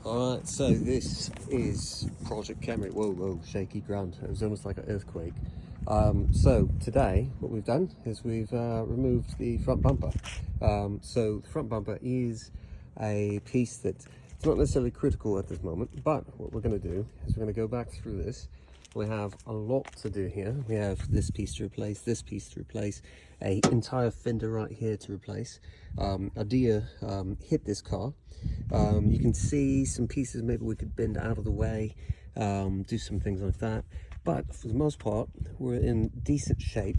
Alright, so this is Project Camry. Whoa, shaky ground. It was almost like an earthquake. So today, what we've done is we've removed the front bumper. So the front bumper is a piece that it's not necessarily critical at this moment, but what we're going to do is we're going to go back through this. We have a lot to do here. We have this piece to replace, this piece to replace, an entire fender right here to replace. A deer hit this car. You can see some pieces maybe we could bend out of the way, do some things like that. But for the most part, we're in decent shape.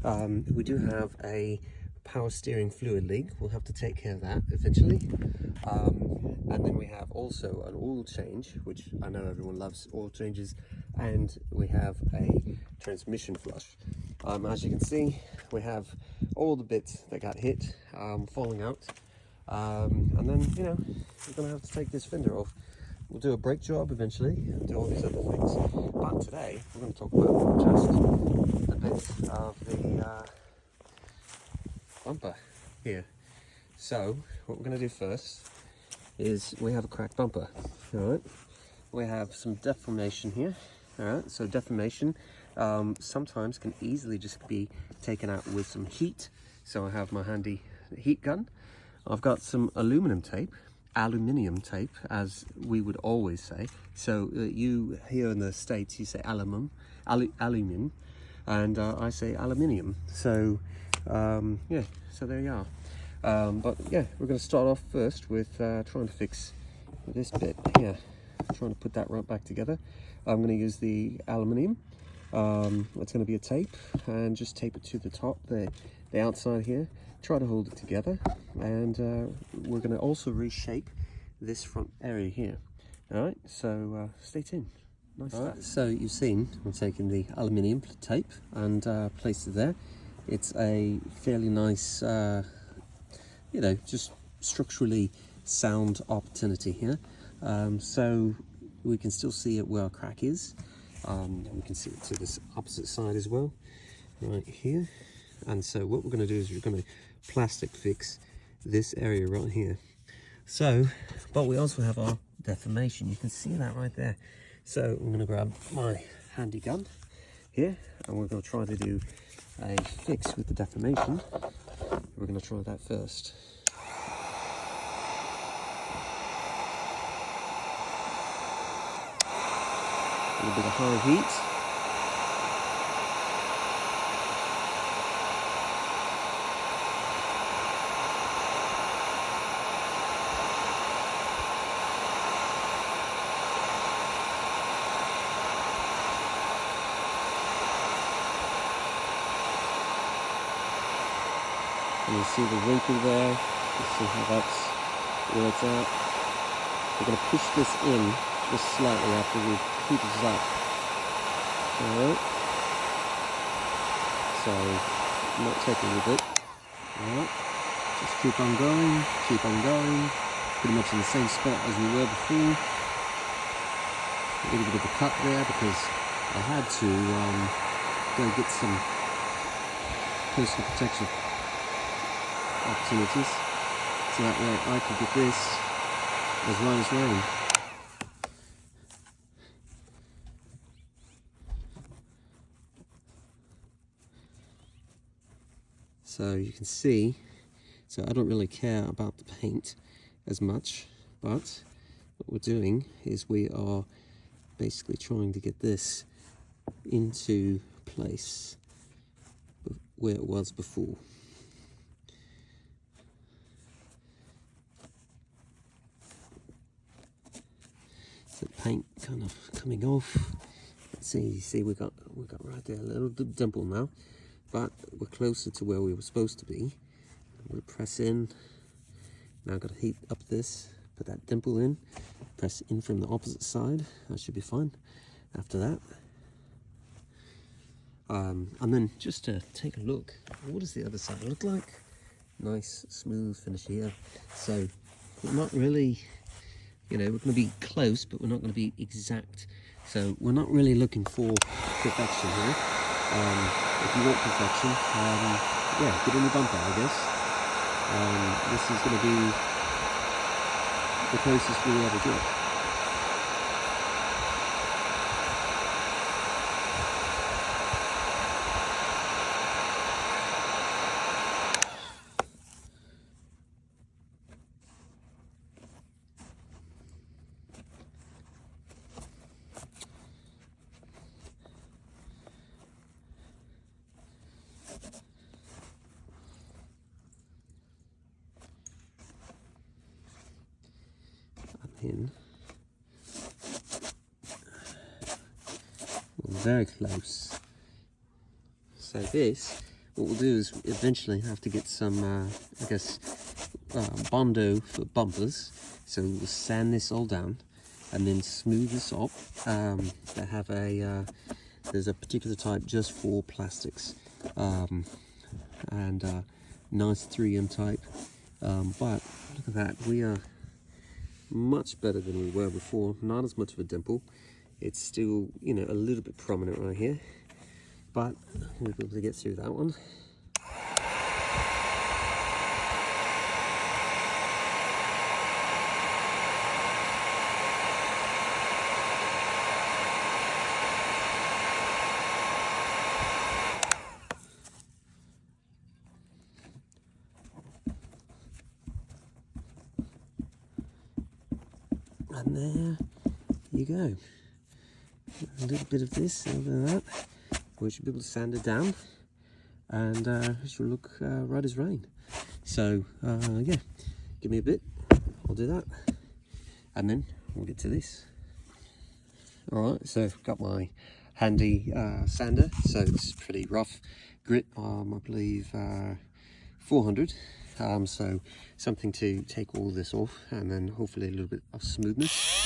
We do have a power steering fluid leak. We'll have to take care of that eventually. And then we have also an oil change, which I know everyone loves oil changes, and we have a transmission flush. As you can see, we have all the bits that got hit falling out, and then we're gonna have to take this fender off. We'll do a brake job eventually and do all these other things, but today we're going to talk about just a bit of the bumper here. So what we're going to do first is we have a cracked bumper. All right, we have some deformation here. All right, so deformation sometimes can easily just be taken out with some heat. So I have my handy heat gun. I've got some aluminium tape, as we would always say. So you here in the States, you say aluminum, and I say aluminium. So yeah, so there you are. But yeah, we're going to start off first with trying to fix this bit here, trying to put that right back together. I'm going to use the aluminium. It's going to be a tape, and just tape it to the top, the outside here. Try to hold it together, and we're going to also reshape this front area here. All right, so stay tuned. Nice stuff. So you've seen I'm taking the aluminium tape and placed it there. It's a fairly nice, just structurally sound opportunity here. So we can still see it where our crack is. We can see it to this opposite side as well, right here. And so what we're going to do is we're going to plastic fix this area right here. So, but we also have our deformation. You can see that right there. So I'm going to grab my handy gun here, and we're going to try to do a fix with the deformation. We're going to try that first. A little bit of high heat. And you see the wrinkle there, you see how that's where it's at. We're going to push this in just slightly after we heat this up. Alright. So, not taking a bit. Alright. Just keep on going, pretty much in the same spot as we were before. A little bit of a cut there because I had to go get some personal protection opportunities, so that way I can get this as right as rain. So you can see, so I don't really care about the paint as much, but what we're doing is we are basically trying to get this into place where it was before. So paint kind of coming off. Let's see, you see we got right there a little dimple now, but we're closer to where we were supposed to be. We'll press in. Now I've got to heat up this, put that dimple in, press in from the opposite side. That should be fine after that. And then just to take a look, what does the other side look like? Nice smooth finish here. So we're not really, we're going to be close, but we're not going to be exact. So we're not really looking for perfection here. If you want perfection, yeah, get in the bumper, I guess. This is going to be the closest we'll ever get. In very close. So this, what we'll do is eventually have to get some I guess Bondo for bumpers, so we'll sand this all down and then smooth this up. They have a there's a particular type just for plastics, and nice 3M type, but look at that, we are much better than we were before. Not as much of a dimple. It's still, you know, a little bit prominent right here, but we'll be able to get through that one. And there you go. A little bit of this, a little bit of that. We should be able to sand it down, and it should look right as rain. So yeah, give me a bit, I'll do that, and then we'll get to this. Alright, so I've got my handy sander, so it's pretty rough grit, I believe 400. So something to take all this off, and then hopefully a little bit of smoothness.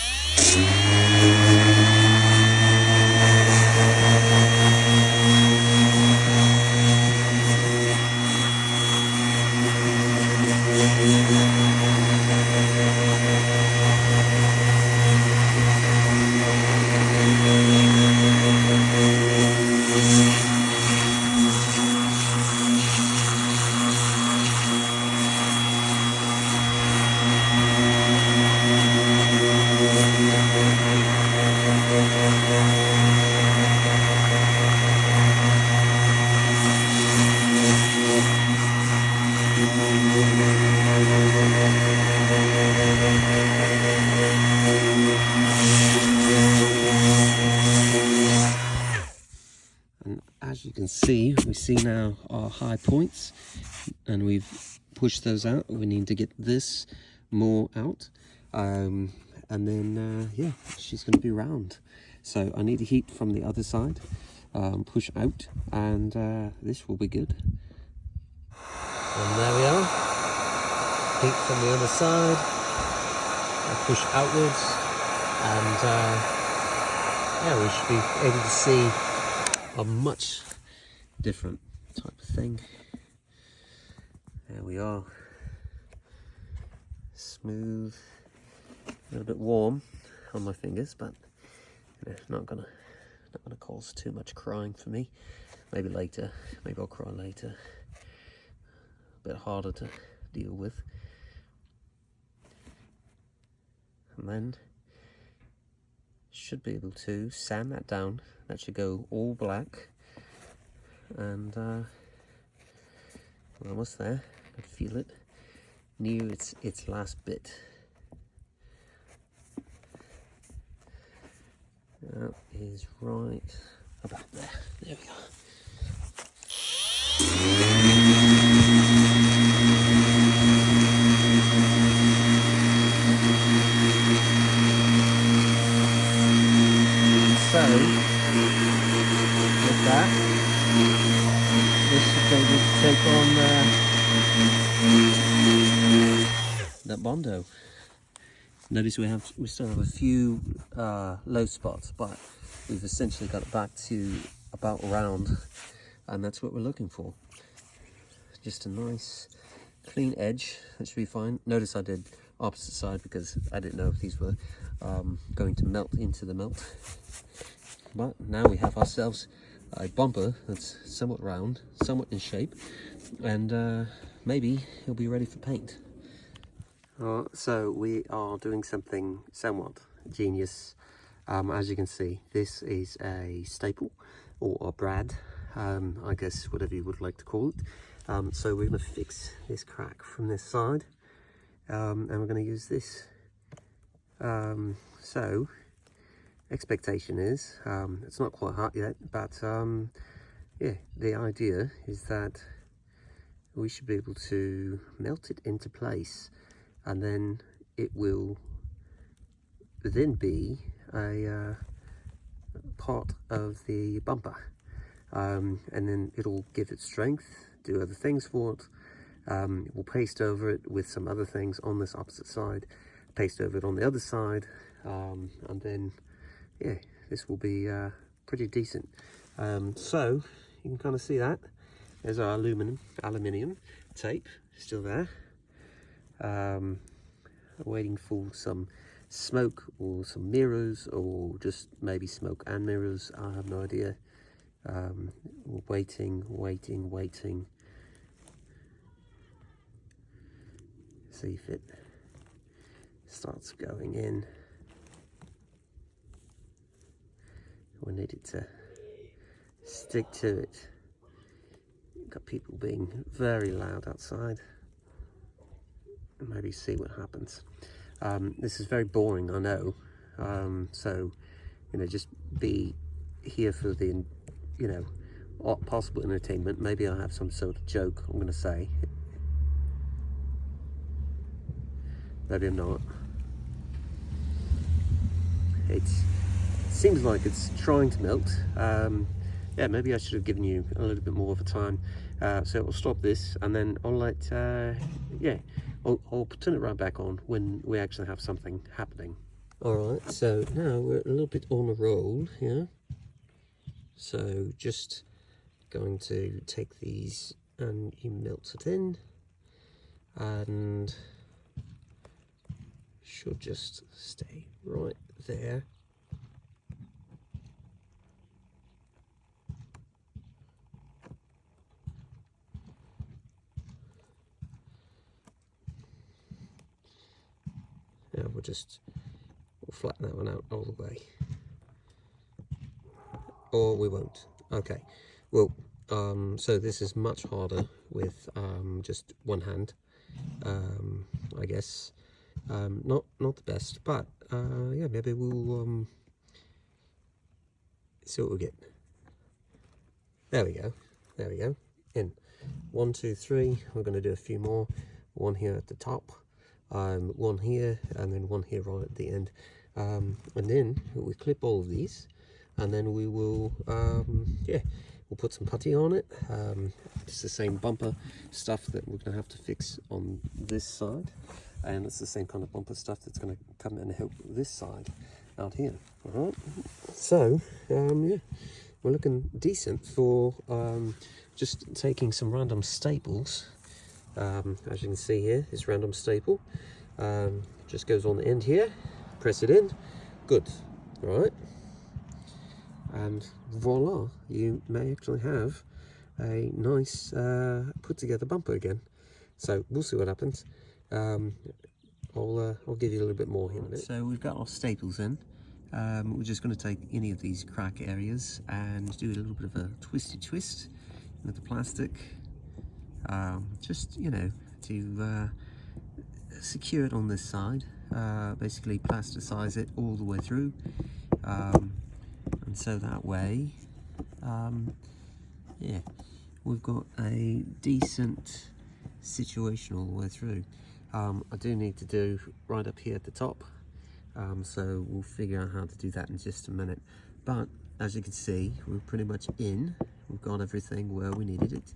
As you can see, we see now our high points, and we've pushed those out. We need to get this more out, and then yeah, she's going to be round. So I need to heat from the other side, push out, and this will be good. And there we are, heat from the other side, I push outwards, and yeah, we should be able to see a much different type of thing. There we are, smooth, a little bit warm on my fingers, but you know, not gonna cause too much crying for me. Maybe later, maybe I'll cry later. A bit harder to deal with. And then should be able to sand that down. That should go all black, and we're almost there. I can feel it near its last bit. That is right about there. There we go. So, with that, this should be able to take on that Bondo. Notice we still have a few low spots, but we've essentially got it back to about round, and that's what we're looking for. Just a nice clean edge, that should be fine. Notice I did opposite side because I didn't know if these were going to melt into the melt. But now we have ourselves a bumper that's somewhat round, somewhat in shape, and maybe it'll be ready for paint. So we are doing something somewhat genius. As you can see, this is a staple or a brad, I guess whatever you would like to call it. So we're going to fix this crack from this side, and we're going to use this. So expectation is, it's not quite hot yet, but yeah, the idea is that we should be able to melt it into place, and then it will then be a part of the bumper, and then it'll give it strength, do other things for it. We'll paste over it with some other things on this opposite side, paste over it on the other side, and then yeah, this will be pretty decent. So you can kind of see that there's our aluminium tape still there, waiting for some smoke or some mirrors, or just maybe smoke and mirrors. I have no idea. We're waiting. See if it starts going in. We need it to stick to it. Got people being very loud outside. Maybe see what happens. This is very boring, I know. So, you know, just be here for the, you know, possible entertainment. Maybe I'll have some sort of joke I'm going to say. Maybe I'm not. It seems like it's trying to melt. Yeah, maybe I should have given you a little bit more of a time. So I'll stop this, and then I'll let, yeah, I'll turn it right back on when we actually have something happening. Alright, so now we're a little bit on a roll here. So just going to take these and you melt it in, and should just stay right there. Now we'll flatten that one out all the way, or we won't. Okay, well, so this is much harder with just one hand, I guess. Not the best, but yeah, maybe we'll see what we get. There we go. In 1, 2, 3. We're going to do a few more. One here at the top, one here, and then one here right at the end. And then we clip all of these, and then we will, yeah, we'll put some putty on it. It's the same bumper stuff that we're going to have to fix on this side, and it's the same kind of bumper stuff that's going to come and help this side out here. All right, so yeah, we're looking decent for just taking some random staples. As you can see here, this random staple just goes on the end here, press it in, good. All right, and voila, you may actually have a nice put together bumper again. So we'll see what happens. I'll give you a little bit more here in a minute. So we've got our staples in. We're just going to take any of these crack areas and do a little bit of a twisty twist with the plastic, just, you know, to secure it on this side, basically plasticize it all the way through, and so that way, yeah, we've got a decent situation all the way through. I do need to do right up here at the top, so we'll figure out how to do that in just a minute. But as you can see, we're pretty much in. We've got everything where we needed it.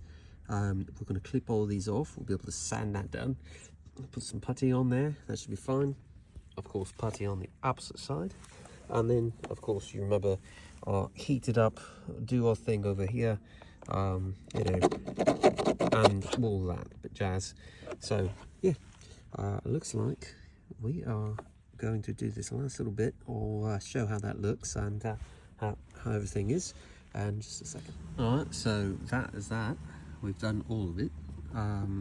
We're going to clip all these off. We'll be able to sand that down. Put some putty on there. That should be fine. Of course, putty on the opposite side. And then, of course, you remember, heat it up, do our thing over here, you know, and all that but jazz. So yeah, it looks like we are going to do this last little bit. I'll show how that looks and how everything is in just a second. All right, so that is that. We've done all of it.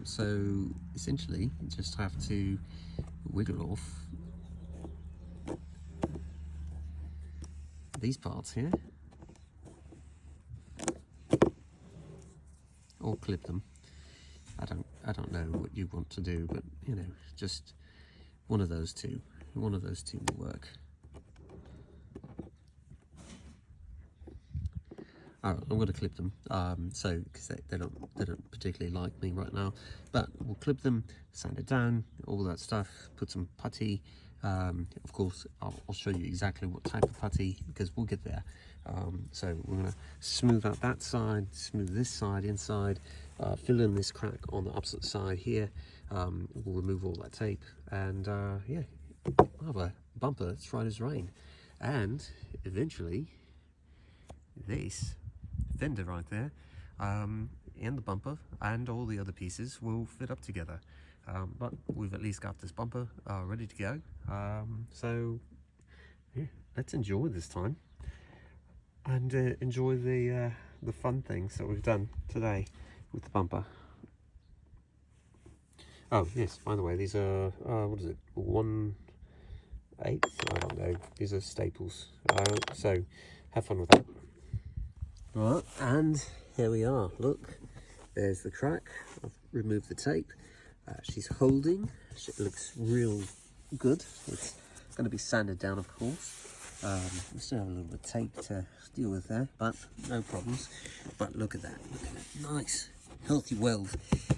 So essentially you just have to wiggle off these parts here, or clip them. I don't know what you want to do, but you know, just one of those two will work. Alright, I'm going to clip them, so because they don't particularly like me right now, but we'll clip them, sand it down, all that stuff, put some putty. Of course, I'll show you exactly what type of putty, because we'll get there. So we're going to smooth out that side, smooth this side inside, fill in this crack on the opposite side here. We'll remove all that tape, and yeah, we'll have a bumper that's right as rain. And eventually, this fender right there, and the bumper and all the other pieces will fit up together. But we've at least got this bumper ready to go. So yeah, let's enjoy this time and enjoy the fun things that we've done today with the bumper. Oh yes, by the way, these are what is it, 1/8? I don't know. These are staples. So have fun with that. Right, and here we are. Look, there's the crack. I've removed the tape. She's holding. It looks real good. It's going to be sanded down, of course. We still have a little bit of tape to deal with there, but no problems. But look at that. Look at that. Nice, healthy weld.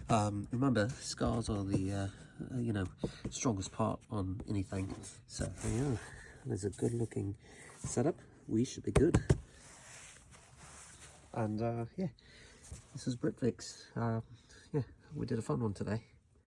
Remember, scars are the you know, strongest part on anything. So there you go. There's a good-looking setup. We should be good. And yeah, this is BritFix. Yeah, we did a fun one today.